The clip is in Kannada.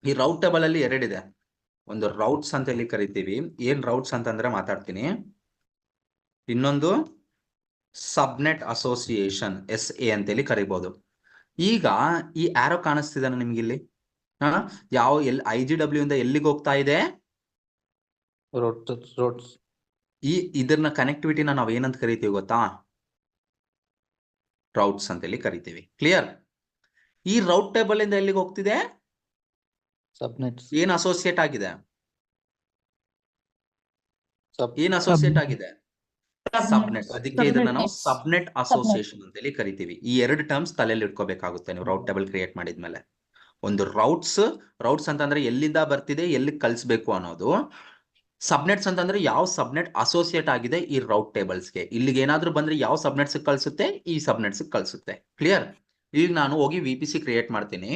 ಈ ರೌಟ್ ಟೇಬಲ್ ಅಲ್ಲಿ ಎರಡಿದೆ. ಒಂದು ರೌಟ್ಸ್ ಅಂತ ಹೇಳಿ ಕರಿತೀವಿ. ಏನ್ ರೌಟ್ಸ್ ಅಂತಂದ್ರೆ ಮಾತಾಡ್ತೀನಿ. ಇನ್ನೊಂದು ಸಬ್ನೆಟ್ ಅಸೋಸಿಯೇಷನ್, SA ಅಂತೇಳಿ ಕರಿಬಹುದು. ಈಗ ಈ ಆರೋ ಕಾಣಿಸ್ತಿದಾನ ನಿಮ್ಗೆ ಇಲ್ಲಿ? ಯಾವ IGW ಇಂದ ಎಲ್ಲಿಗೆ ಹೋಗ್ತಾ ಇದೆ? ರೋಡ್ಸ್. ಇದನ್ನ ಕನೆಕ್ಟಿವಿಟಿನ ನಾವು ಏನಂತ ಕರಿತೀವಿ ಗೊತ್ತಾ? ರೌಟ್ಸ್ ಅಂತೇಳಿ ಕರಿತೀವಿ. ಕ್ಲಿಯರ್? ಈ ರೌಟ್ ಟೇಬಲ್ ಇಂದ ಎಲ್ಲಿಗೆ ಹೋಗ್ತಿದೆ? ಸಬ್ನೆಟ್ಸ್. ಏನ್ ಅಸೋಸಿಯೇಟ್ ಆಗಿದೆ? ಏನ್ ಅಸೋಸಿಯೇಟ್ ಆಗಿದೆ? ಸಬ್ನೆಟ್. ಅದಕ್ಕೆ ಇದನ್ನ ನಾವು ಸಬ್ನೆಟ್ ಅಸೋಸಿಯೇಷನ್ ಅಂತೇಳಿ ಕರಿತೀವಿ. ಈ ಎರಡು ಟರ್ಮ್ಸ್ ತಲೆಯಲ್ಲಿ ಇಟ್ಕೋಬೇಕಾಗುತ್ತೆ ನೀವು ರೌಟ್ ಟೇಬಲ್ ಕ್ರಿಯೇಟ್ ಮಾಡಿದ್ಮೇಲೆ. ಒಂದು ರೌಟ್ಸ್ ಅಂತಂದ್ರೆ ಎಲ್ಲಿಂದ ಬರ್ತಿದೆ, ಎಲ್ಲಿ ಕಳಿಸ್ಬೇಕು ಅನ್ನೋದು. ಸಬ್ನೆಟ್ಸ್ ಅಂತಂದ್ರೆ ಯಾವ ಸಬ್ನೆಟ್ ಅಸೋಸಿಯೇಟ್ ಆಗಿದೆ ಈ ರೌಟ್ ಟೇಬಲ್ಸ್ಗೆ. ಇಲ್ಲಿಗೆ ಏನಾದ್ರೂ ಬಂದ್ರೆ ಯಾವ ಸಬ್ನೆಟ್ಸ್ ಕಳಿಸುತ್ತೆ? ಈ ಸಬ್ನೆಟ್ಸ್ ಕಳಿಸುತ್ತೆ. ಕ್ಲಿಯರ್? ಈಗ ನಾನು ಹೋಗಿ VPC ಕ್ರಿಯೇಟ್ ಮಾಡ್ತೀನಿ.